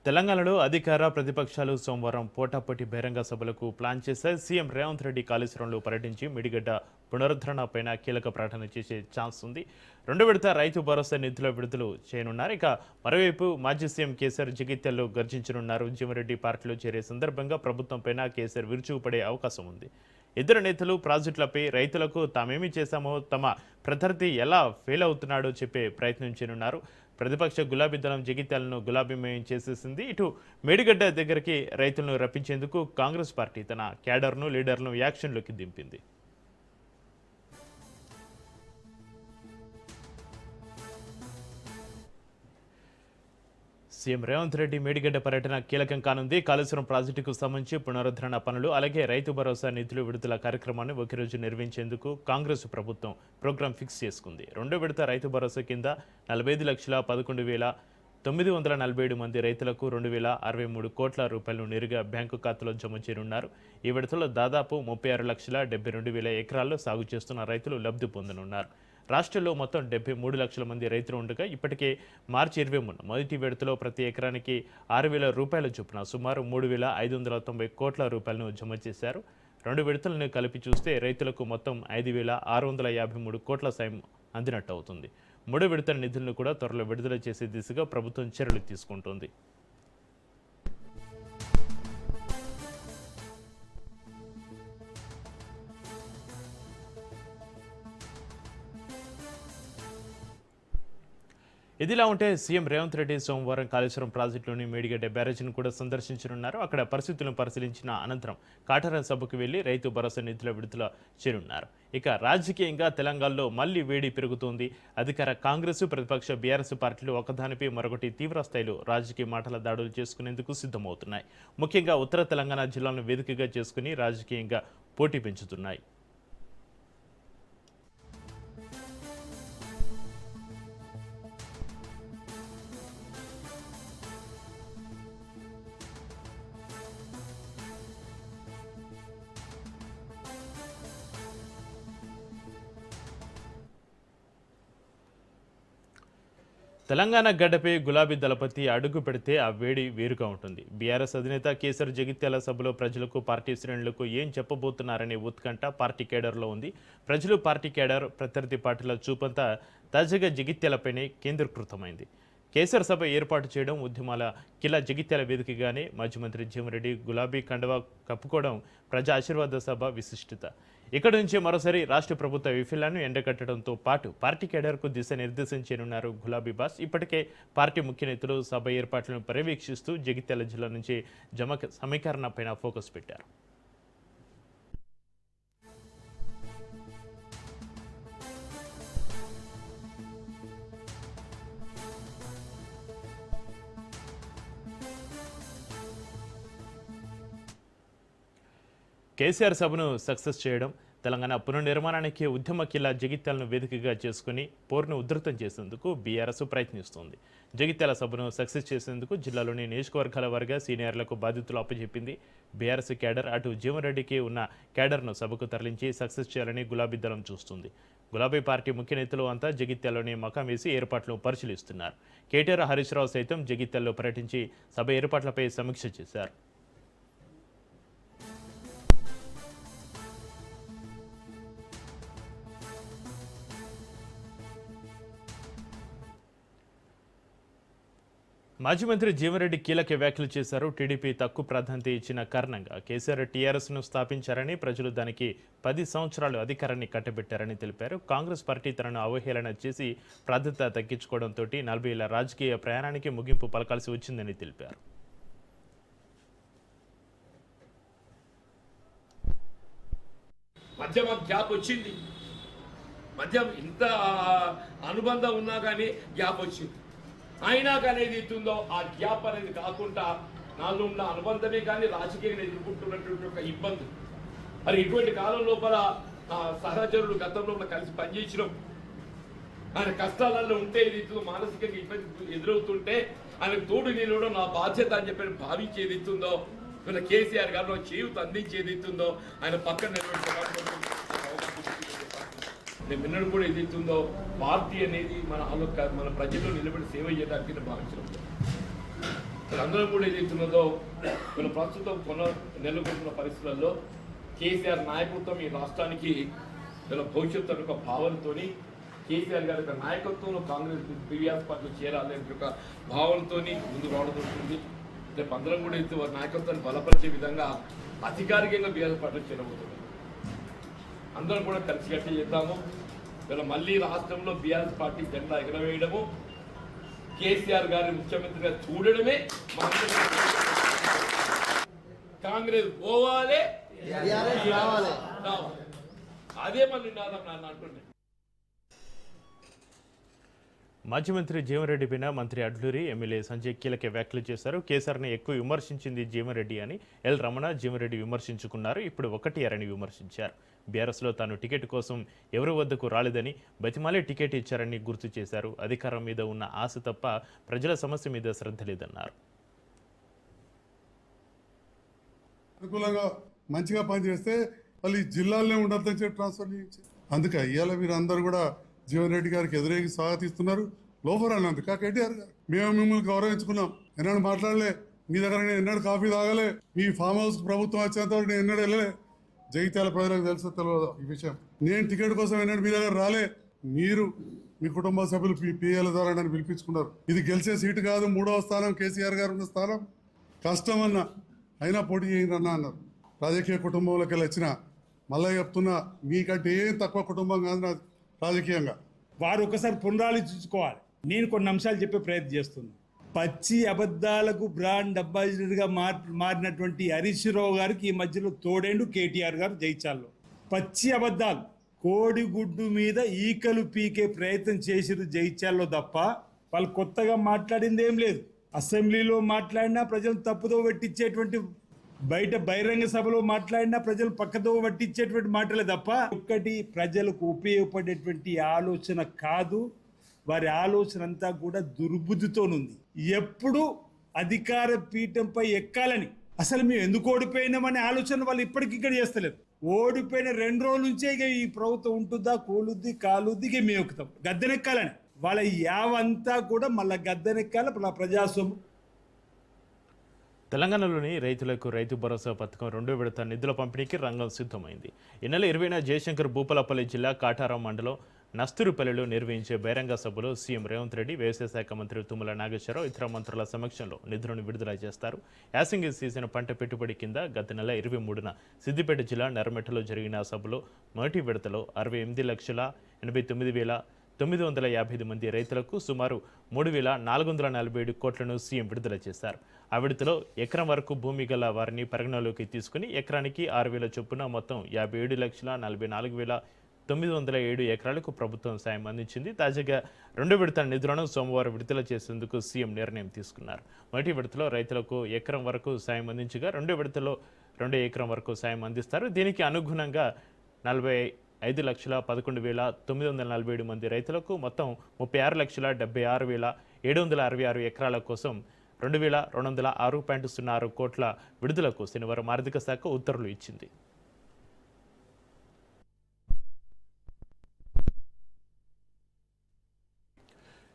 తెలంగాణలో అధికార ప్రతిపక్షాలు సోమవారం పోటాపోటీ బహిరంగ సభలకు ప్లాన్ చేశాయి. సీఎం రేవంత్ రెడ్డి కాళేశ్వరంలో పర్యటించి మిడిగడ్డ పునరుద్ధరణపైన కీలక ప్రకటన చేసే ఛాన్స్ ఉంది. 2 విడత రైతు భరోసా నిధుల విడుదల చేయనున్నారు. ఇక మరోవైపు మాజీ సీఎం కేసీఆర్ జగిత్యాల్లో గర్జించనున్నారు. జీవన్రెడ్డి పార్టీలో చేరే సందర్భంగా ప్రభుత్వంపైన కేసీఆర్ విరుచుకుపడే అవకాశం ఉంది. ఇద్దరు నేతలు ప్రాజెక్టులపై రైతులకు తామేమి చేశామో, తమ ప్రత్యర్థి ఎలా ఫెయిల్ అవుతున్నాడో చెప్పే ప్రయత్నం చేయనున్నారు. ప్రతిపక్ష గులాబీ దళం జగిత్యాలను గులాబీమయం చేసేసింది. ఇటు మేడిగడ్డ దగ్గరికి రైతులను రప్పించేందుకు కాంగ్రెస్ పార్టీ తన క్యాడర్ను, లీడర్ను యాక్షన్లోకి దింపింది. సీఎం రేవంత్ రెడ్డి మేడిగడ్డ పర్యటన కీలకం కానుంది. కాళేశ్వరం ప్రాజెక్టుకు సంబంధించి పునరుద్ధరణ పనులు, అలాగే రైతు భరోసా నిధులు విడుదల కార్యక్రమాన్ని ఒకే రోజు నిర్వహించేందుకు కాంగ్రెస్ ప్రభుత్వం ప్రోగ్రాం ఫిక్స్ చేసుకుంది. 2వ విడత రైతు భరోసా కింద 45,11,947 మంది రైతులకు 2,063 కోట్ల రూపాయలను నేరుగా బ్యాంకు ఖాతాలో జమ చేయనున్నారు. ఈ విడతలో దాదాపు 36,72,000 ఎకరాల్లో సాగు చేస్తున్న రైతులు లబ్ధి పొందనున్నారు. రాష్ట్రంలో మొత్తం 73 లక్షల మంది రైతులు ఉండగా ఇప్పటికే మార్చి 23 మొదటి విడతలో ప్రతి ఎకరానికి 6,000 రూపాయల చొప్పున సుమారు 3,590 కోట్ల రూపాయలను జమ చేశారు. 2 విడతలను కలిపి చూస్తే రైతులకు మొత్తం 5,653 కోట్ల సాయం అందినట్టు అవుతుంది. 3 విడతల నిధులను కూడా త్వరలో విడుదల చేసే దిశగా ప్రభుత్వం చర్యలు తీసుకుంటోంది. ఇదిలా ఉంటే సీఎం రేవంత్ రెడ్డి సోమవారం కాళేశ్వరం ప్రాజెక్టులోని మేడిగడ్డ బ్యారేజీని కూడా సందర్శించనున్నారు. అక్కడ పరిస్థితులను పరిశీలించిన అనంతరం కాటర సభకు వెళ్లి రైతు భరోసా నిధుల విడుదల చేయనున్నారు. ఇక రాజకీయంగా తెలంగాణలో మళ్లీ వేడి పెరుగుతోంది. అధికార కాంగ్రెస్, ప్రతిపక్ష బీఆర్ఎస్ పార్టీలు ఒకదానిపై మరొకటి తీవ్ర స్థాయిలో రాజకీయ మాటల దాడులు చేసుకునేందుకు సిద్ధమవుతున్నాయి. ముఖ్యంగా ఉత్తర తెలంగాణ జిల్లాలను వేదికగా చేసుకుని రాజకీయంగా పోటీ పెంచుతున్నాయి. తెలంగాణ గడ్డపై గులాబీ దళపతి అడుగు పెడితే ఆ వేడి వేరుగా ఉంటుంది. బీఆర్ఎస్ అధినేత కేసీఆర్ జగిత్యాల సభలో ప్రజలకు, పార్టీ శ్రేణులకు ఏం చెప్పబోతున్నారనే ఉత్కంఠ పార్టీ కేడర్లో ఉంది. ప్రజలు, పార్టీ కేడర్, ప్రత్యర్థి పార్టీల చూపంతా తాజాగా జగిత్యాలపైనే కేంద్రీకృతమైంది. కేసీఆర్ సభ ఏర్పాటు చేయడం, ఉద్యమాల కిలా జగిత్యాల వేదికగానే మాజీ మంత్రి జీవన్రెడ్డి గులాబీ కండువా కప్పుకోవడం ప్రజా ఆశీర్వాద సభ విశిష్టత. ఇక్కడ నుంచి మరోసారి రాష్ట్ర ప్రభుత్వ వైఫల్యాన్ని ఎండగట్టడంతో పాటు పార్టీ కేడర్కు దిశానిర్దేశం చేయనున్నారు గులాబీ బాస్. ఇప్పటికే పార్టీ ముఖ్య నేతలు సభ ఏర్పాట్లను పర్యవేక్షిస్తూ జగిత్యాల జిల్లా నుంచి సమీకరణపైన ఫోకస్ పెట్టారు. కేసీఆర్ సభను సక్సెస్ చేయడం, తెలంగాణ పునర్నిర్మాణానికి ఉద్యమ కిల్లా జగిత్యాలను వేదికగా చేసుకుని పోరును ఉధృతం చేసేందుకు బీఆర్ఎస్ ప్రయత్నిస్తోంది. జగిత్యాల సభను సక్సెస్ చేసేందుకు జిల్లాలోని నియోజకవర్గాల వారీగా సీనియర్లకు బాధ్యతలు అప్పచెప్పింది బీఆర్ఎస్ క్యాడర్. అటు జీవన్రెడ్డికి ఉన్న క్యాడర్ను సభకు తరలించి సక్సెస్ చేయాలని గులాబీ దళం చూస్తుంది. గులాబీ పార్టీ ముఖ్య నేతలు అంతా జగిత్యాల్లోని మకాం వేసి ఏర్పాట్లను పరిశీలిస్తున్నారు. కేటీఆర్, హరీష్ రావు సైతం జగిత్యాల్లో పర్యటించి సభ ఏర్పాట్లపై సమీక్ష చేశారు. మాజీ మంత్రి జీవన్రెడ్డి కీలక వ్యాఖ్యలు చేశారు. టీడీపీ తక్కువ ప్రాధాన్యత ఇచ్చిన కారణంగా కేసీఆర్ టీఆర్ఎస్ను స్థాపించారని, ప్రజలు దానికి 10 సంవత్సరాలు అధికారాన్ని కట్టబెట్టారని తెలిపారు. కాంగ్రెస్ పార్టీ తనను అవహేళన చేసి ప్రాధాన్యత తగ్గించుకోవడంతో 40 ఏళ్ల రాజకీయ ప్రయాణానికి ముగింపు పలకాల్సి వచ్చిందని తెలిపారు. మధ్య గ్యాప్ వచ్చింది. మధ్య ఇంత అనుబంధం ఉన్నా కానీ గ్యాప్ వచ్చింది. అయినా కానీ ఏది ఇస్తుందో ఆ గ్యాప్ అనేది కాకుండా నాలో ఉన్న అనుబంధమే కానీ రాజకీయంగా ఎదుర్కొంటున్నటువంటి ఒక ఇబ్బంది. మరి ఇటువంటి కాలం లోపల సహచరులు గతంలో కలిసి పనిచేసినాం. ఆయన కష్టాలలో ఉంటే ఏది ఇస్తుందో, మానసికంగా ఇబ్బంది ఎదురవుతుంటే ఆయనకు తోడు నిలవడం నా బాధ్యత అని చెప్పి భావించేది ఇస్తుందో, ఇలా కేసీఆర్ గారు చేయూత అందించేది ఇస్తుందో, ఆయన పక్కన నేను విన్నడు కూడా ఏదైతుందో పార్టీ అనేది మన ప్రజల్లో నిలబడి సేవ చేయడానికి భావించడం. అందరం కూడా ఏదైతున్నదో వీళ్ళు ప్రస్తుతం నెలకొంటున్న పరిస్థితులలో కేసీఆర్ నాయకత్వం ఈ రాష్ట్రానికి వీళ్ళ భవిష్యత్తు ఒక భావనతోని కేసీఆర్ గారి యొక్క నాయకత్వంలో కాంగ్రెస్ బీఆర్ఎస్ పార్టీలో చేరాలనే ఒక భావనతో ముందు రావడం జరుగుతుంది. రేపు అందరం కూడా అయితే వారి నాయకత్వాన్ని బలపరిచే విధంగా అధికారికంగా బీఆర్ఎస్ పార్టీలో చేరబోతుంది. అందరం కూడా కలిసికట్టి చేద్దాము. వీళ్ళ మళ్ళీ రాష్ట్రంలో బీఆర్ఎస్ పార్టీ జెండా ఎగరవేయడము, కేసీఆర్ గారిని ముఖ్యమంత్రిగా చూడడమే కాంగ్రెస్ పోవాలి, అదే మన నినాదం నన్ను అంటుండే. మాజీ మంత్రి జీవన్రెడ్డి పైన మంత్రి అడ్లూరి ఎమ్మెల్యే సంజయ్ కీలక వ్యాఖ్యలు చేశారు. కేసీఆర్ని ఎక్కువ విమర్శించింది జీవన్రెడ్డి అని ఎల్ రమణ జీవన్రెడ్డి విమర్శించుకున్నారు. ఇప్పుడు ఒకటి విమర్శించారు. బీఆర్ఎస్లో తాను టికెట్ కోసం ఎవరి వద్దకు రాలేదని బతిమాలే టికెట్ ఇచ్చారని గుర్తు చేశారు. అధికారం మీద ఉన్న ఆశ తప్ప ప్రజల సమస్య మీద శ్రద్ధ లేదన్నారు. అనుకూలంగా మంచిగా పనిచేస్తే వాళ్ళు ఈ జిల్లాలోనే ఉండద్దని చెప్పి ట్రాన్స్ఫర్ చేయించి అందుకే ఇవాళ మీరు అందరూ కూడా జీవన్ రెడ్డి గారికి ఎదురేగి స్వాగతిస్తున్నారు. లోఫర్ అన్నందుక కేటీఆర్ గారు మేము మిమ్మల్ని గౌరవించుకున్నాం. ఎన్నడూ మాట్లాడలే, మీ దగ్గర నేను ఎన్నడూ కాఫీ తాగలే, మీ ఫామ్ హౌస్ ప్రభుత్వం వచ్చేంత వరకు నేను ఎన్నడూ వెళ్ళలే. జగిత్యాల ప్రజలకు తెలుసో తెలియదు ఈ విషయం. నేను టికెట్ కోసం ఎన్నడూ మీ దగ్గర రాలే. మీరు మీ కుటుంబ సభ్యులు పిఎల్ ద్వారా నన్ను పిలిపించుకున్నారు. ఇది గెలిచే సీటు కాదు, 3వ స్థానం కేసీఆర్ గారు ఉన్న స్థానం. కష్టం అన్న అయినా పోటీ చేయండి అన్నారు. రాజకీయ కుటుంబంలోకి వెళ్ళి వచ్చిన మళ్ళీ చెప్తున్నా, మీకంటే ఏం తక్కువ కుటుంబం కాదు నాది రాజకీయంగా. వారు ఒకసారి పునరాలోచించుకోవాలి. నేను కొన్ని అంశాలు చెప్పే ప్రయత్నం చేస్తున్నాను. పచ్చి అబద్ధాలకు బ్రాండ్ అంబాసిడర్గా మారినటువంటి హరీష్ రావు గారికి ఈ మధ్యలో తోడేండు కేటీఆర్ గారు జైచాల్లో. పచ్చి అబద్ధాలు, కోడిగుడ్డు మీద ఈకలు పీకే ప్రయత్నం చేసిరు జైచాల్లో తప్ప వాళ్ళు కొత్తగా మాట్లాడింది ఏం లేదు. అసెంబ్లీలో మాట్లాడినా ప్రజలు తప్పుదో పట్టించేటువంటి, బయట బహిరంగ సభలో మాట్లాడినా ప్రజలు పక్కదో పట్టించేటువంటి మాటలే తప్ప ఒక్కటి ప్రజలకు ఉపయోగపడేటువంటి ఆలోచన కాదు. వారి ఆలోచన అంతా కూడా దుర్బుద్ధితోనుంది. ఎప్పుడు అధికార పీఠంపై ఎక్కాలని, అసలు మేము ఎందుకు ఓడిపోయినామనే ఆలోచన వాళ్ళు ఇప్పటికిక్కడ చేస్తలేరు. ఓడిపోయిన 2 రోజుల నుంచే ఇక ఈ ప్రభుత్వం ఉంటుందా, కూలుద్ది కాలుద్ది, ఇక మేము ఎక్కుతాం గద్దెనెక్కాలని. వాళ్ళ యావంతా కూడా మళ్ళీ గద్దెనెక్కాలి ప్రజాస్వామ్యం. తెలంగాణలోని రైతులకు రైతు భరోసా పథకం 2వ విడత నిధుల పంపిణీకి రంగం సిద్ధమైంది. ఈ నెల 20న జయశంకర్ భూపాలపల్లి జిల్లా కాటారం మండలం నస్తూరుపల్లిలో నిర్వహించే బహిరంగ సభలో సీఎం రేవంత్ రెడ్డి, వ్యవసాయ శాఖ మంత్రి తుమ్మల నాగేశ్వరరావు ఇతర మంత్రుల సమక్షంలో నిధులను విడుదల చేస్తారు. యాసంగి సీజన్ పంట పెట్టుబడి కింద గత నెల 23న సిద్దిపేట జిల్లా నర్మెటలో జరిగిన సభలో మొదటి విడతలో 68,89,955 మంది రైతులకు సుమారు 3,447 కోట్లను సీఎం విడుదల చేశారు. ఆ విడతలో ఎకరం వరకు భూమి గల వారిని పరిగణలోకి తీసుకుని ఎకరానికి 6,000 చొప్పున మొత్తం 57,44,907 ఎకరాలకు ప్రభుత్వం సాయం అందించింది. తాజాగా 2వ విడత నిధులను సోమవారం విడుదల చేసేందుకు సీఎం నిర్ణయం తీసుకున్నారు. మొదటి విడతలో రైతులకు ఎకరం వరకు సాయం అందించగా 2వ విడతలో 2 ఎకరం వరకు సాయం అందిస్తారు. దీనికి అనుగుణంగా 45,11,947 మంది రైతులకు మొత్తం 36,76,766 ఎకరాల కోసం 2,206.06 కోట్ల విడుదలకు శనివారం ఆర్థిక శాఖ ఉత్తర్వులు ఇచ్చింది.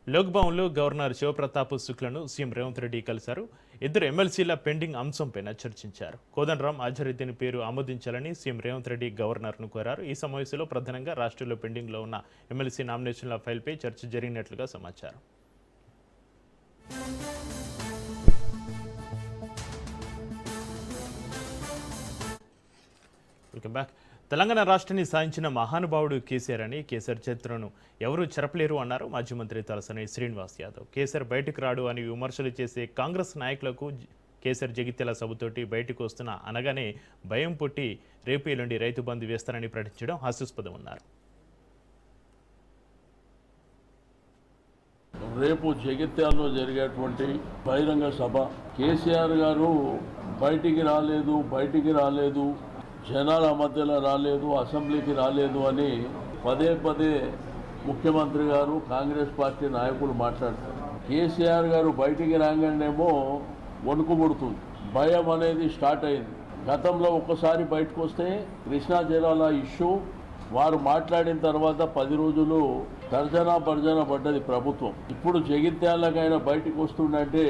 లోక్భవన్లో గవర్నర్ శివప్రతాప్ శుక్లను సీఎం రేవంత్ రెడ్డి కలిశారు. ఇద్దరు ఎమ్మెల్సీల పెండింగ్ అంశంపైన చర్చించారు. కోదండరాం అజరుద్దీన్ పేరు ఆమోదించాలని సీఎం రేవంత్ రెడ్డి గవర్నర్ను కోరారు. ఈ సమావేశంలో ప్రధానంగా రాష్ట్రంలో పెండింగ్లో ఉన్న ఎమ్మెల్సీ నామినేషన్ల ఫైల్పై చర్చ జరిగినట్లుగా సమాచారం. Welcome back. తెలంగాణ రాష్ట్రాన్ని సాధించిన మహానుభావుడు కేసీఆర్ అని, కేసీఆర్ చరిత్రను ఎవరూ చెరపలేరు అన్నారు మాజీ మంత్రి తలసాని శ్రీనివాస్ యాదవ్. కేసీఆర్ బయటకు రాడు అని విమర్శలు చేసే కాంగ్రెస్ నాయకులకు కేసీఆర్ జగిత్యాల సభతోటి బయటకు వస్తున్న అనగానే భయం పుట్టి రేపు ఎల్లుండి రైతు బంధు వేస్తారని ప్రకటించడం హాస్యాస్పదం అన్నారు. రేపు జగిత్యాలలో జరిగేటువంటి బహిరంగ సభ, కేసీఆర్ గారు బయటికి రాలేదు, జనాల మధ్యలో రాలేదు, అసెంబ్లీకి రాలేదు అని పదే ముఖ్యమంత్రి గారు, కాంగ్రెస్ పార్టీ నాయకులు మాట్లాడతారు. కేసీఆర్ గారు బయటికి రాగానేమో వణుకు పుడుతుంది, భయం అనేది స్టార్ట్ అయింది. గతంలో ఒక్కసారి బయటకు వస్తే కృష్ణా జలాల ఇష్యూ వారు మాట్లాడిన తర్వాత 10 రోజులు తర్జనా భర్జన పడ్డది ప్రభుత్వం. ఇప్పుడు జగిత్యాలకైనా బయటకు వస్తుందంటే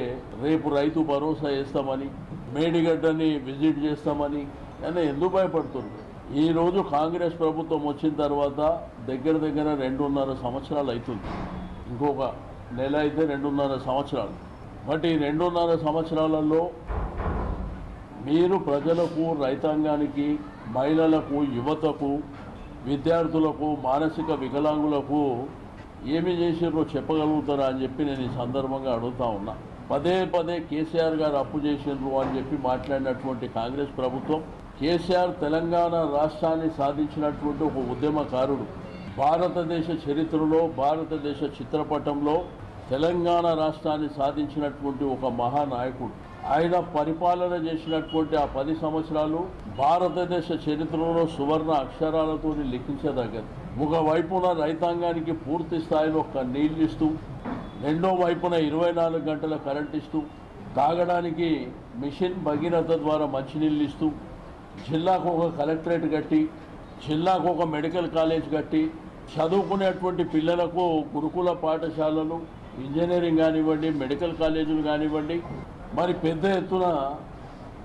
రేపు రైతు భరోసా వేస్తామని, మేడిగడ్డని విజిట్ చేస్తామని అని ఎందుకు భయపడుతుంది? ఈరోజు కాంగ్రెస్ ప్రభుత్వం వచ్చిన తర్వాత దగ్గర 2.5 సంవత్సరాలు అవుతుంది. ఇంకొక నెల అయితే 2.5 సంవత్సరాలు. బట్ ఈ 2.5 సంవత్సరాలలో మీరు ప్రజలకు, రైతాంగానికి, మహిళలకు, యువతకు, విద్యార్థులకు, మానసిక వికలాంగులకు ఏమి చేసిర్రో చెప్పగలుగుతారా అని చెప్పి నేను ఈ సందర్భంగా అడుగుతా ఉన్నా. పదే కేసీఆర్ గారు అప్పు చేసిర్రు అని చెప్పి మాట్లాడినటువంటి కాంగ్రెస్ ప్రభుత్వం, కేసీఆర్ తెలంగాణ రాష్ట్రాన్ని సాధించినటువంటి ఒక ఉద్యమకారుడు. భారతదేశ చరిత్రలో, భారతదేశ చిత్రపటంలో తెలంగాణ రాష్ట్రాన్ని సాధించినటువంటి ఒక మహానాయకుడు. ఆయన పరిపాలన చేసినటువంటి ఆ 10 సంవత్సరాలు భారతదేశ చరిత్రలో సువర్ణ అక్షరాలతో లిఖించదగ్గది. ఒకవైపున రైతాంగానికి పూర్తి స్థాయిలో నీళ్ళు ఇస్తూ, రెండో వైపున 24 గంటల కరెంట్ ఇస్తూ, తాగడానికి మిషన్ భగీరథ ద్వారా మంచినీళ్ళు ఇస్తూ, జిల్లాకు ఒక కలెక్టరేట్ కట్టి, జిల్లాకు ఒక మెడికల్ కాలేజ్ కట్టి, చదువుకునేటువంటి పిల్లలకు గురుకుల పాఠశాలలు, ఇంజనీరింగ్ కానివ్వండి, మెడికల్ కాలేజీలు కానివ్వండి, మరి పెద్ద ఎత్తున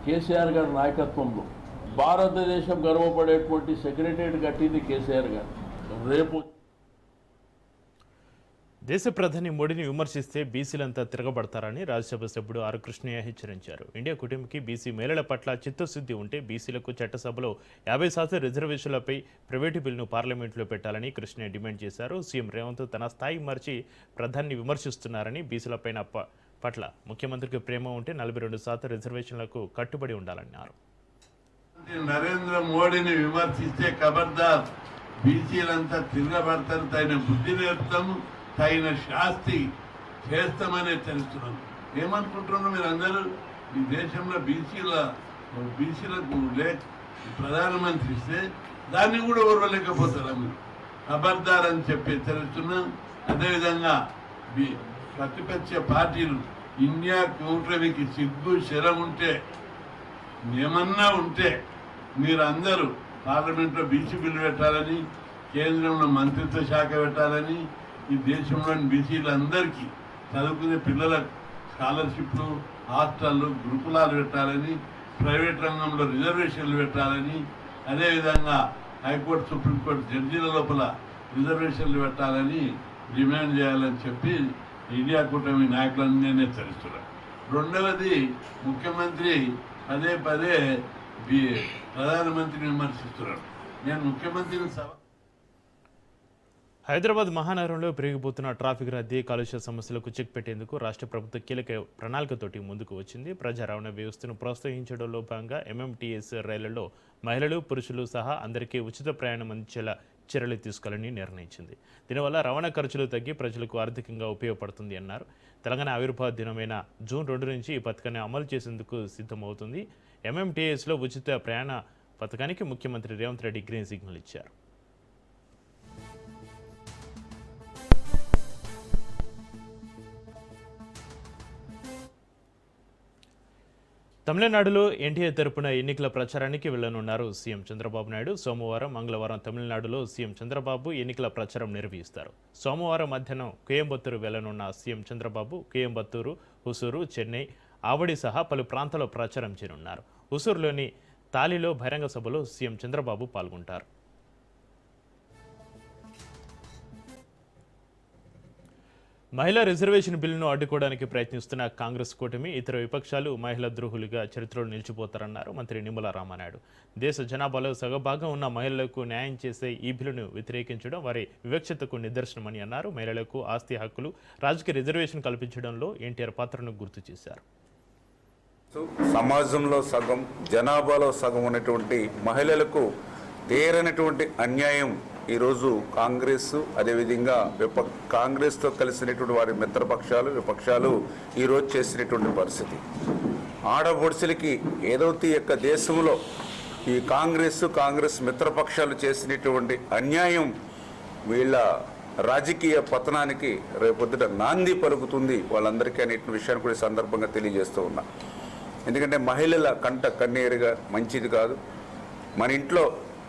కేసీఆర్ గారి నాయకత్వంలో భారతదేశం గర్వపడేటువంటి సెక్రటరియట్ కట్టింది కేసీఆర్ గారు. రేపు దేశ ప్రధాని మోడీని విమర్శిస్తే బీసీలంతా తిరగబడతారని రాజ్యసభ సభ్యుడు ఆర్ కృష్ణయ్య హెచ్చరించారు. ఇండియా కూటమికి బీసీ మహిళల పట్ల చిత్తశుద్ధి ఉంటే బీసీలకు చట్టసభలో 50% రిజర్వేషన్లపై ప్రైవేటు బిల్లును పార్లమెంట్లో పెట్టాలని కృష్ణయ్య డిమాండ్ చేశారు. సీఎం రేవంత్ తన స్థాయి మార్చి ప్రధాని విమర్శిస్తున్నారని, బీసీలపైన పట్ల ముఖ్యమంత్రికి ప్రేమ ఉంటే 42% రిజర్వేషన్లకు కట్టుబడి ఉండాలన్నారు. నరేంద్ర మోడీని విమర్శిస్తే ఖబర్దార్, బీసీలంతా తిరగబడతారు, తగిన బుద్ధి నేర్పుతాము, తగిన శాస్తి చేస్తామని తెలుస్తున్నాం. ఏమనుకుంటున్నారు మీరు అందరూ? ఈ దేశంలో బీసీలకు ప్రధానమంత్రి ఇస్తే దాన్ని కూడా ఓర్వలేకపోతారా మీరు? ఖబర్దార్ అని చెప్పి హెచ్చరిస్తున్నాం. అదేవిధంగా ప్రతిపక్ష పార్టీలు, ఇండియా కూటమికి సిగ్గు శరం ఉంటే, ఏమన్నా ఉంటే మీరందరూ పార్లమెంట్లో బీసీ బిల్లు పెట్టాలని, కేంద్రంలో మంత్రిత్వ శాఖ పెట్టాలని, ఈ దేశంలోని బీసీలందరికీ చదువుకునే పిల్లలకు స్కాలర్షిప్లు, హాస్టళ్ళు, గురుకులాలు పెట్టాలని, ప్రైవేట్ రంగంలో రిజర్వేషన్లు పెట్టాలని, అదేవిధంగా హైకోర్టు, సుప్రీంకోర్టు జడ్జీల లోపల రిజర్వేషన్లు పెట్టాలని డిమాండ్ చేయాలని చెప్పి ఇండియా కూటమి నాయకులన్నీ హెచ్చరిస్తున్నారు. రెండవది, ముఖ్యమంత్రి పదే ప్రధానమంత్రిని విమర్శిస్తున్నారు. నేను ముఖ్యమంత్రిని హైదరాబాద్ మహానగరంలో పెరిగిపోతున్న ట్రాఫిక్ రద్దీ, కాలుష్య సమస్యలకు చెక్ పెట్టేందుకు రాష్ట్ర ప్రభుత్వం కీలక ప్రణాళికతోటి ముందుకు వచ్చింది. ప్రజా రవాణా వ్యవస్థను ప్రోత్సహించడంలో భాగంగా ఎంఎంటీఎస్ రైళ్లలో మహిళలు, పురుషులు సహా అందరికీ ఉచిత ప్రయాణం అందించేలా చర్యలు తీసుకోవాలని నిర్ణయించింది. దీనివల్ల రవాణా ఖర్చులు తగ్గి ప్రజలకు ఆర్థికంగా ఉపయోగపడుతుంది అన్నారు. తెలంగాణ ఆవిర్భావ దినమైన జూన్ 2 నుంచి ఈ పథకాన్ని అమలు చేసేందుకు సిద్ధమవుతుంది. ఎంఎంటీఎస్లో ఉచిత ప్రయాణ పథకానికి ముఖ్యమంత్రి రేవంత్ రెడ్డి గ్రీన్ సిగ్నల్ ఇచ్చారు. తమిళనాడులో ఎన్డీఏ తరపున ఎన్నికల ప్రచారానికి వెళ్లనున్నారు సీఎం చంద్రబాబు నాయుడు. సోమవారం, మంగళవారం తమిళనాడులో సీఎం చంద్రబాబు ఎన్నికల ప్రచారం నిర్వహిస్తారు. సోమవారం మధ్యాహ్నం కోయంబత్తూరు వెళ్లనున్న సీఎం చంద్రబాబు కోయంబత్తూరు, హుసూరు, చెన్నై, ఆవడి సహా పలు ప్రాంతాల్లో ప్రచారం చేయనున్నారు. హుసూరులోని తాలిలో బహిరంగ సభలో సీఎం చంద్రబాబు పాల్గొంటారు. మహిళా రిజర్వేషన్ బిల్లును అడ్డుకోవడానికి ప్రయత్నిస్తున్న కాంగ్రెస్ కూటమి, ఇతర విపక్షాలు మహిళా ద్రోహులుగా చరిత్రలో నిలిచిపోతారన్నారు మంత్రి నిమ్మల రామానాయుడు. దేశ జనాభాలో సగభాగం ఉన్న మహిళలకు న్యాయం చేసే ఈ బిల్లును వ్యతిరేకించడం వారి వివక్షతకు నిదర్శనమని అన్నారు. మహిళలకు ఆస్తి హక్కులు, రాజకీయ రిజర్వేషన్ కల్పించడంలో ఎన్టీఆర్ పాత్రను గుర్తు చేశారు. సమాజంలో సగం, జనాభాలో సగం ఉన్నటువంటి మహిళలకు తీరనటువంటి అన్యాయం ఈరోజు కాంగ్రెస్, అదేవిధంగా కాంగ్రెస్తో కలిసినటువంటి వారి మిత్రపక్షాలు, విపక్షాలు ఈరోజు చేసినటువంటి పరిస్థితి. ఆడపడుచులకి ఏదైతే యొక్క దేశంలో ఈ కాంగ్రెస్ మిత్రపక్షాలు చేసినటువంటి అన్యాయం వీళ్ళ రాజకీయ పతనానికి రేపొద్దుట నాంది పలుకుతుంది వాళ్ళందరికీ అనే విషయాన్ని కూడా ఈ సందర్భంగా తెలియజేస్తూ ఉన్నా. ఎందుకంటే మహిళల కంట కన్నీరుగా మంచిది కాదు. మన ఇంట్లో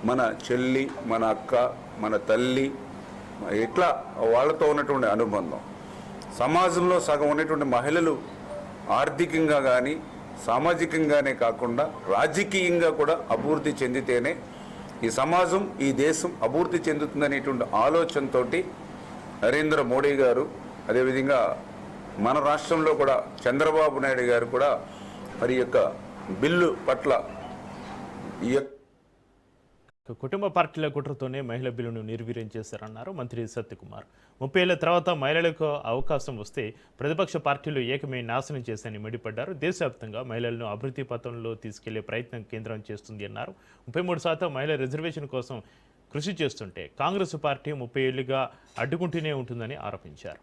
మన చెల్లి, మన అక్క, మన తల్లి, ఇట్లా వాళ్ళతో ఉన్నటువంటి అనుబంధం. సమాజంలో సగం ఉన్నటువంటి మహిళలు ఆర్థికంగా కానీ సామాజికంగానే కాకుండా రాజకీయంగా కూడా అభివృద్ధి చెందితేనే ఈ సమాజం, ఈ దేశం అభివృద్ధి చెందుతుందనేటువంటి ఆలోచనతో నరేంద్ర మోడీ గారు, అదేవిధంగా మన రాష్ట్రంలో కూడా చంద్రబాబు నాయుడు గారు కూడా మరి యొక్క బిల్లు పట్ల కుటుంబ పార్టీల కుట్రతోనే మహిళా బిల్లును నిర్వీర్యం చేశారన్నారు మంత్రి సత్యకుమార్. 30 ఏళ్ల తర్వాత మహిళలకు అవకాశం వస్తే ప్రతిపక్ష పార్టీలు ఏకమే నాశనం చేశారని మండిపడ్డారు. దేశవ్యాప్తంగా మహిళలను అభివృద్ధి పథంలో తీసుకెళ్లే ప్రయత్నం కేంద్రం చేస్తుంది అన్నారు. 33% మహిళల రిజర్వేషన్ కోసం కృషి చేస్తుంటే కాంగ్రెస్ పార్టీ 30 ఏళ్లుగా అడ్డుకుంటూనే ఉంటుందని ఆరోపించారు.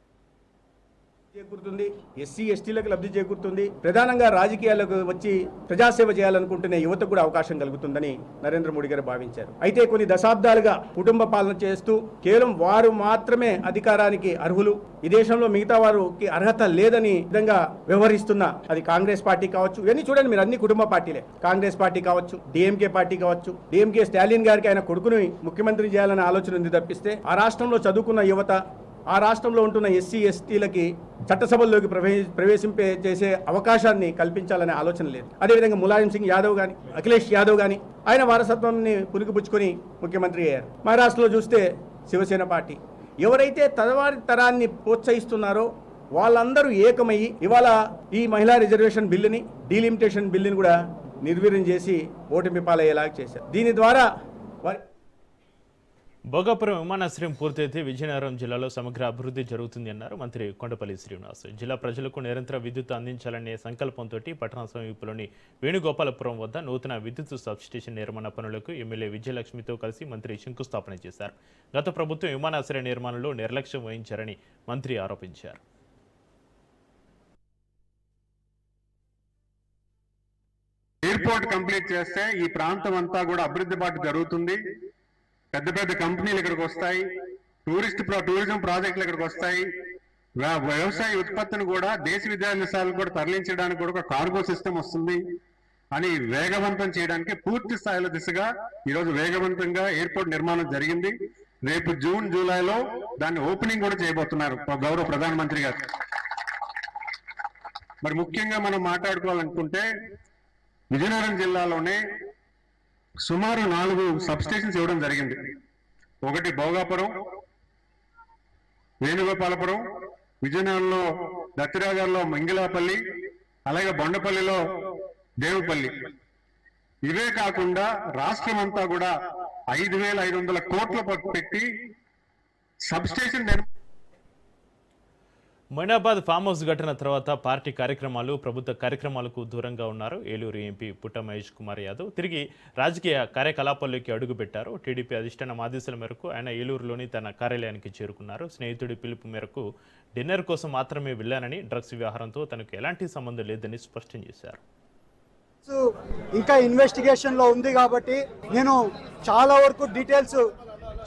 చేకూరుతుంది, ఎస్సీ ఎస్టీలకు లబ్ధి చేకూరుతుంది. ప్రధానంగా రాజకీయాలకు వచ్చి ప్రజాసేవ చేయాలనుకుంటున్న యువతకు కూడా అవకాశం కలుగుతుందని నరేంద్ర మోడీ గారు భావించారు. అయితే కొన్ని దశాబ్దాలుగా కుటుంబ పాలన చేస్తూ కేవలం వారు మాత్రమే అధికారానికి అర్హులు, ఈ దేశంలో మిగతా వారికి అర్హత లేదని విధంగా వ్యవహరిస్తున్న అది కాంగ్రెస్ పార్టీ కావచ్చు. ఇవన్నీ చూడండి మీరు, అన్ని కుటుంబ పార్టీలే. కాంగ్రెస్ పార్టీ కావచ్చు, డిఎంకే పార్టీ కావచ్చు. డిఎంకే స్టాలిన్ గారికి ఆయన కొడుకుని ముఖ్యమంత్రి చేయాలనే ఆలోచన ఉంది తప్పిస్తే ఆ రాష్ట్రంలో చదువుకున్న యువత, ఆ రాష్ట్రంలో ఉంటున్న ఎస్సీ ఎస్టీలకి చట్టసభల్లోకి ప్రవేశింపే చేసే అవకాశాన్ని కల్పించాలనే ఆలోచన లేదు. అదేవిధంగా ములాయం సింగ్ యాదవ్ కానీ, అఖిలేష్ యాదవ్ కానీ ఆయన వారసత్వాన్ని పురిగిపుచ్చుకొని ముఖ్యమంత్రి అయ్యారు. మహారాష్ట్రలో చూస్తే శివసేన పార్టీ. ఎవరైతే తరువారి తరాన్ని ప్రోత్సహిస్తున్నారో వాళ్ళందరూ ఏకమయ్యి ఇవాళ ఈ మహిళా రిజర్వేషన్ బిల్లుని, డీలిమిటేషన్ బిల్లుని కూడా నిర్వీర్యం చేసి ఓటమి పాలయ్యేలాగా చేశారు. దీని ద్వారా భోగాపురం విమానాశ్రయం పూర్తయితే విజయనగరం జిల్లాలో సమగ్ర అభివృద్ధి జరుగుతుంది అన్నారు మంత్రి కొండపల్లి శ్రీనివాస్. జిల్లా ప్రజలకు నిరంతర విద్యుత్ అందించాలనే సంకల్పంతో పట్టణ సమీపంలోని వేణుగోపాలపురం వద్ద నూతన విద్యుత్ సబ్స్టేషన్ నిర్మాణ పనులకు ఎమ్మెల్యే విజయలక్ష్మితో కలిసి మంత్రి శంకుస్థాపన చేశారు. గత ప్రభుత్వం విమానాశ్రయ నిర్మాణంలో నిర్లక్ష్యం వహించారని మంత్రి ఆరోపించారు. ఎయిర్పోర్ట్ కంప్లీట్ చేస్తే ఈ ప్రాంతం అంతా కూడా అభివృద్ధి బాట జరుగుతుంది. పెద్ద పెద్ద కంపెనీలు ఇక్కడికి వస్తాయి, టూరిజం ప్రాజెక్టులు ఇక్కడికి వస్తాయి. వ్యవసాయ ఉత్పత్తిని కూడా దేశ విదేశాలకు కూడా తరలించడానికి కూడా ఒక కార్గో సిస్టమ్ వస్తుంది అని వేగవంతం చేయడానికి పూర్తి స్థాయిలో దిశగా ఈరోజు వేగవంతంగా ఎయిర్పోర్ట్ నిర్మాణం జరిగింది. రేపు జూన్ జూలైలో దాన్ని ఓపెనింగ్ కూడా చేయబోతున్నారు గౌరవ ప్రధానమంత్రి గారు. మరి ముఖ్యంగా మనం మాట్లాడుకోవాలనుకుంటే విజయనగరం జిల్లాలోనే సుమారు 4 సబ్స్టేషన్స్ ఇవ్వడం జరిగింది. ఒకటి భోగాపురం, వేణుగోపాలపురం, విజయనగరంలో దత్తిరాజర్లో మంగిలాపల్లి, అలాగే బొండపల్లిలో దేవుపల్లి. ఇవే కాకుండా రాష్ట్రం అంతా కూడా 5,500 కోట్లు పెట్టి సబ్స్టేషన్ మొయినాబాద్ ఫామ్ హౌస్ ఘటన తర్వాత పార్టీ కార్యక్రమాలు, ప్రభుత్వ కార్యక్రమాలకు దూరంగా ఉన్నారు ఏలూరు ఎంపీ పుట్ట మహేష్ కుమార్ యాదవ్. తిరిగి రాజకీయ కార్యకలాపాల్లోకి అడుగుపెట్టారు. టీడీపీ అధిష్టానం ఆదేశాల మేరకు ఆయన ఏలూరులోని తన కార్యాలయానికి చేరుకున్నారు. స్నేహితుడి పిలుపు మేరకు డిన్నర్ కోసం మాత్రమే వెళ్లానని, డ్రగ్స్ వ్యవహారంతో తనకు ఎలాంటి సంబంధం లేదని స్పష్టం చేశారు. ఇంకా ఇన్వెస్టిగేషన్లో ఉంది కాబట్టి నేను చాలా వరకు డీటెయిల్స్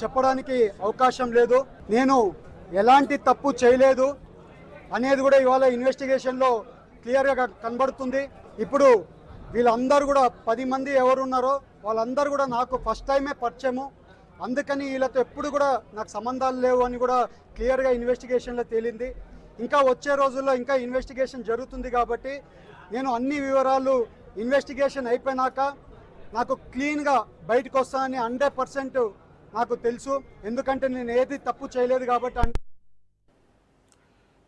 చెప్పడానికి అవకాశం లేదు. నేను ఎలాంటి తప్పు చేయలేదు అనేది కూడా ఇవాళ ఇన్వెస్టిగేషన్లో క్లియర్గా కనబడుతుంది. ఇప్పుడు వీళ్ళందరూ కూడా 10 మంది ఎవరున్నారో వాళ్ళందరూ కూడా నాకు ఫస్ట్ టైమే పరిచయము. అందుకని వీళ్ళతో ఎప్పుడు కూడా నాకు సంబంధాలు లేవు అని కూడా క్లియర్గా ఇన్వెస్టిగేషన్లో తేలింది. ఇంకా వచ్చే రోజుల్లో ఇంకా ఇన్వెస్టిగేషన్ జరుగుతుంది కాబట్టి నేను అన్ని వివరాలు ఇన్వెస్టిగేషన్ అయిపోయినాక నాకు క్లీన్గా బయటకు వస్తానని 100% నాకు తెలుసు. ఎందుకంటే నేను ఏది తప్పు చేయలేదు కాబట్టి.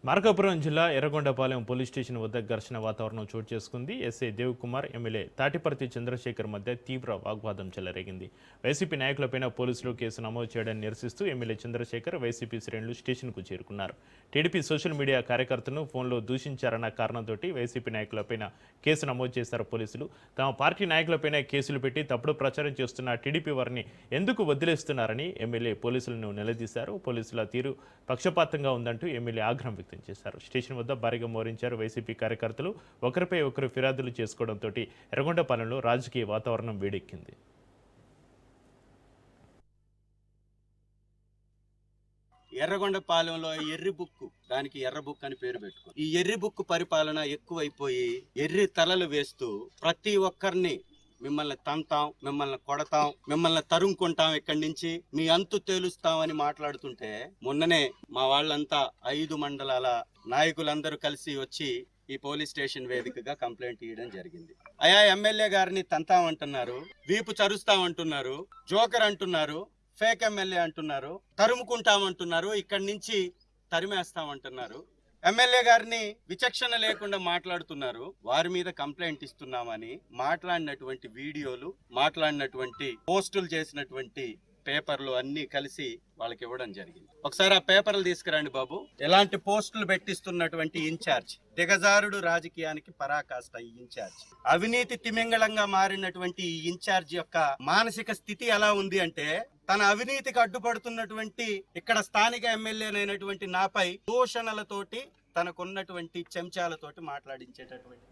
మార్కాపురం జిల్లా ఎర్రగొండపాలెం పోలీస్ స్టేషన్ వద్ద ఘర్షణ వాతావరణం చోటు చేసుకుంది. ఎస్ఐ దేవ్ కుమార్, ఎమ్మెల్యే తాటిపర్తి చంద్రశేఖర్ మధ్య తీవ్ర వాగ్వాదం చెలరేగింది. వైసీపీ నాయకులపైన పోలీసులు కేసు నమోదు చేయడాన్ని నిరసిస్తూ ఎమ్మెల్యే చంద్రశేఖర్, వైసీపీ శ్రేణులు స్టేషన్కు చేరుకున్నారు. టీడీపీ సోషల్ మీడియా కార్యకర్తను ఫోన్లో దూషించారన్న కారణంతో వైసీపీ నాయకులపైన కేసు నమోదు చేశారు పోలీసులు. తమ పార్టీ నాయకులపైన కేసులు పెట్టి తప్పుడు ప్రచారం చేస్తున్న టీడీపీ వారిని ఎందుకు వదిలేస్తున్నారని ఎమ్మెల్యే పోలీసులను నిలదీశారు. పోలీసుల తీరు పక్షపాతంగా ఉందంటూ ఎమ్మెల్యే ఆగ్రహం వ్యక్తం చేశారు. స్టేషన్ వద్ద భారీగా మోహరించారు వైసీపీ కార్యకర్తలు. ఒకరిపై ఒకరు ఫిర్యాదులు చేసుకోవడంతో ఎర్రగొండపాలెంలో రాజకీయ వాతావరణం వేడెక్కింది. ఎర్రగొండపాలెంలో ఎర్రి బుక్కు, దానికి ఎర్ర బుక్ అని పేరు పెట్టుకో. ఈ ఎర్రి బుక్కు పరిపాలన ఎక్కువైపోయి ఎర్రి తలలు వేస్తూ ప్రతి ఒక్కరిని మిమ్మల్ని తంతాం, మిమ్మల్ని కొడతాం, మిమ్మల్ని తరుముకుంటాం, ఇక్కడి నుంచి మీ అంతు తేలుస్తామని మాట్లాడుతుంటే మొన్ననే మా వాళ్ళంతా 5 మండలాల నాయకులందరూ కలిసి వచ్చి ఈ పోలీస్ స్టేషన్ వేదికగా కంప్లైంట్ ఇవ్వడం జరిగింది. అయా ఎమ్మెల్యే గారిని తంతామంటున్నారు, వీపు చరుస్తామంటున్నారు, జోకర్ అంటున్నారు, ఫేక్ ఎమ్మెల్యే అంటున్నారు, తరుముకుంటామంటున్నారు, ఇక్కడి నుంచి తరిమేస్తామంటున్నారు. ఎమ్మెల్యే గారిని విచక్షణ లేకుండా మాట్లాడుతున్నారు. వారి మీద కంప్లైంట్ ఇస్తున్నామని మాట్లాడినటువంటి వీడియోలు, మాట్లాడినటువంటి పోస్టులు చేసినటువంటి పేపర్లు అన్ని కలిసి వాళ్ళకి ఇవ్వడం జరిగింది. ఒకసారి ఆ పేపర్లు తీసుకురండి బాబు. ఎలాంటి పోస్టులు పెట్టిస్తున్నటువంటి ఇన్ఛార్జ్, దిగజారుడు రాజకీయానికి పరాకాష్ట ఈ ఇన్ఛార్జ్, అవినీతి తిమింగళంగా మారినటువంటి ఈ ఇన్ఛార్జ్ యొక్క మానసిక స్థితి ఎలా ఉంది అంటే, తన అవినీతికి అడ్డుపడుతున్నటువంటి ఇక్కడ స్థానిక ఎమ్మెల్యేనైనటువంటి నాపై దూషణలతోటి, తనకున్నటువంటి చెంచాలతోటి మాట్లాడించేటటువంటి.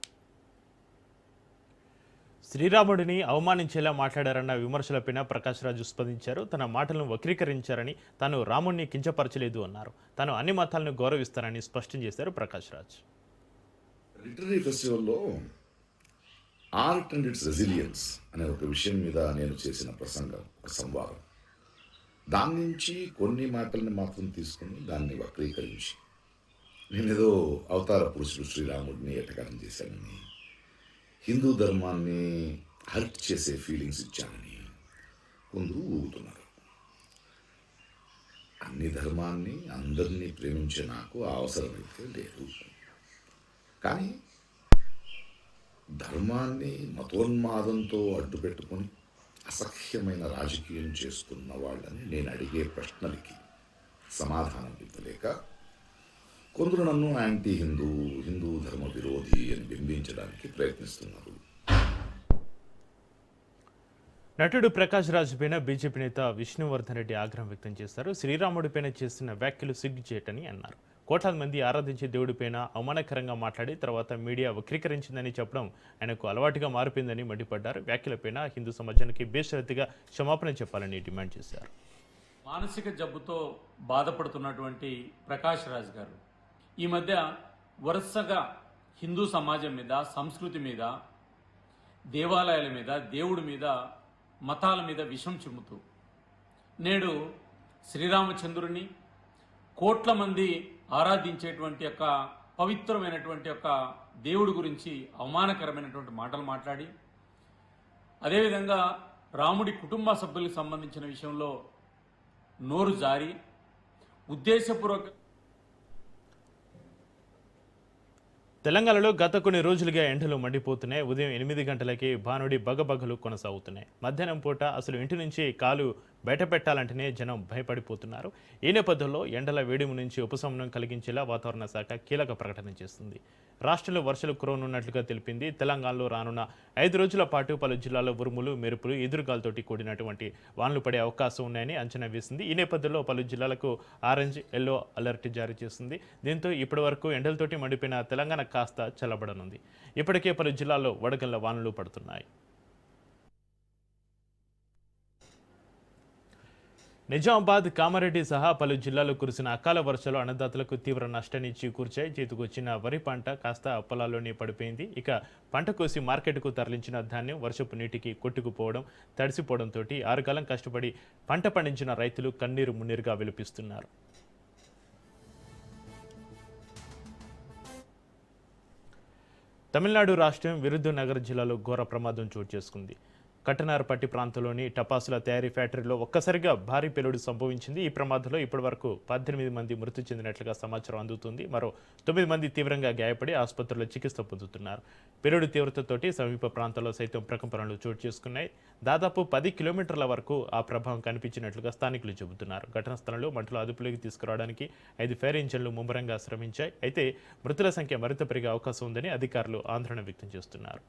శ్రీరాముడిని అవమానించేలా మాట్లాడారన్న విమర్శలపైన ప్రకాష్ రాజు స్పందించారు. తన మాటలను వక్రీకరించారని, తాను రాముడిని కించపరచలేదు అన్నారు. తాను అన్ని మతాలను గౌరవిస్తారని స్పష్టం చేశారు ప్రకాష్ రాజ్. లిటరీ ఫెస్టివల్లో ఆర్ట్ అండ్ ఇట్స్ రెసిలియన్స్ అనే ఒక విషయం మీద నేను చేసిన ప్రసంగం, సంవాదం, దాని నుంచి కొన్ని మాటల్ని మాత్రం తీసుకుని దాన్ని వక్రీకరించి నేనేదో అవతార పురుషుడు శ్రీరాముడిని ఎటకారం చేశానని, హిందూ ధర్మాన్ని హర్ట్ చేసే ఫీలింగ్స్ ఇచ్చానని కొందరు ఊగుతున్నారు. అన్ని ధర్మాన్ని, అందరినీ ప్రేమించే నాకు అవసరమైతే లేదు. కానీ ధర్మాన్ని మతోన్మాదంతో అడ్డుపెట్టుకొని అసహ్యమైన రాజకీయం చేస్తున్న వాళ్ళని నేను అడిగే ప్రశ్నలకి సమాధానం ఇవ్వలేక కొందరు నన్ను యాంటీ హిందూ, హిందూ ధర్మ విరోధి అని బింబించడానికి ప్రయత్నిస్తున్నారు. నటుడు ప్రకాష్ రాజ్ పైన బీజేపీ నేత విష్ణువర్ధన్ రెడ్డి ఆగ్రహం వ్యక్తం చేశారు. శ్రీరాముడిపైన చేస్తున్న వ్యాఖ్యలు సిగ్గుచేటని అన్నారు. కోట్లాది మంది ఆరాధించే దేవుడిపైన అవమానకరంగా మాట్లాడి తర్వాత మీడియా వక్రీకరించిందని చెప్పడం ఆయనకు అలవాటుగా మారిపోయిందని మండిపడ్డారు. వ్యాఖ్యలపైన హిందూ సమాజానికి బేషరతుగా క్షమాపణ చెప్పాలని డిమాండ్ చేశారు. మానసిక జబ్బుతో బాధపడుతున్నటువంటి ప్రకాష్ రాజ్ గారు ఈ మధ్య వరుసగా హిందూ సమాజం మీద, సంస్కృతి మీద, దేవాలయాల మీద, దేవుడి మీద, మతాల మీద విషం చిమ్ముతూ నేడు శ్రీరామచంద్రుని కోట్ల మంది ఆరాధించేటువంటి యొక్క పవిత్రమైనటువంటి యొక్క దేవుడి గురించి అవమానకరమైనటువంటి మాటలు మాట్లాడి, అదేవిధంగా రాముడి కుటుంబ సభ్యులకు సంబంధించిన విషయంలో నోరు జారి ఉద్దేశపూర్వక. తెలంగాణలో గత కొన్ని రోజులుగా ఎండలు మండిపోతున్నాయి. ఉదయం 8 గంటలకి భానుడి బగబగలు కొనసాగుతున్నాయి. మధ్యాహ్నం పూట అసలు ఇంటి నుంచి కాలు బయట పెట్టాలంటేనే జనం భయపడిపోతున్నారు. ఈ నేపథ్యంలో ఎండల వేడిమి నుంచి ఉపశమనం కలిగించేలా వాతావరణ శాఖ కీలక ప్రకటన చేస్తుంది. రాష్ట్రంలో వర్షాలు కురవనున్నట్లుగా తెలిపింది. తెలంగాణలో రానున్న 5 రోజుల పాటు పలు జిల్లాల్లో ఉరుములు, మెరుపులు, ఎదురుగాలతోటి కూడినటువంటి వానలు పడే అవకాశం ఉన్నాయని అంచనా వేసింది. ఈ నేపథ్యంలో పలు జిల్లాలకు ఆరెంజ్, ఎల్లో అలర్ట్ జారీ చేసింది. దీంతో ఇప్పటి వరకు ఎండలతోటి మండిపోయిన తెలంగాణ కాస్త చల్లబడనుంది. ఇప్పటికే పలు జిల్లాల్లో వడగళ్ల వానలు పడుతున్నాయి. నిజామాబాద్, కామారెడ్డి సహా పలు జిల్లాల్లో కురిసిన అకాల వర్షాలు అన్నదాతలకు తీవ్ర నష్టాన్ని చేకూర్చాయి. చేతికొచ్చిన వరి పంట కాస్త పొలాల్లోనే పడిపోయింది. ఇక పంట కోసి మార్కెట్కు తరలించిన ధాన్యం వర్షపు నీటికి కొట్టుకుపోవడం, తడిసిపోవడంతో 6 కాలం కష్టపడి పంట పండించిన రైతులు కన్నీరు మున్నీరుగా విలపిస్తున్నారు. తమిళనాడు రాష్ట్రం విరుధునగర్ జిల్లాలో ఘోర ప్రమాదం చోటు చేసుకుంది. కట్టనారపట్టి ప్రాంతంలోని టపాసుల తయారీ ఫ్యాక్టరీలో ఒక్కసారిగా భారీ పేలుడు సంభవించింది. ఈ ప్రమాదంలో ఇప్పటివరకు 18 మంది మృతి చెందినట్లుగా సమాచారం అందుతుంది. మరో 9 మంది తీవ్రంగా గాయపడి ఆసుపత్రిలో చికిత్స పొందుతున్నారు. పేలుడు తీవ్రతతోటి సమీప ప్రాంతాల్లో సైతం ప్రకంపనలు చోటు చేసుకున్నాయి. దాదాపు 10 కిలోమీటర్ల వరకు ఆ ప్రభావం కనిపించినట్లుగా స్థానికులు చెబుతున్నారు. ఘటనా స్థలంలో మంటలు అదుపులోకి తీసుకురావడానికి 5 ఫైర్ ఇంజన్లు ముమ్మరంగా శ్రమించాయి. అయితే మృతుల సంఖ్య మరింత పెరిగే అవకాశం ఉందని అధికారులు ఆందోళన వ్యక్తం చేస్తున్నారు.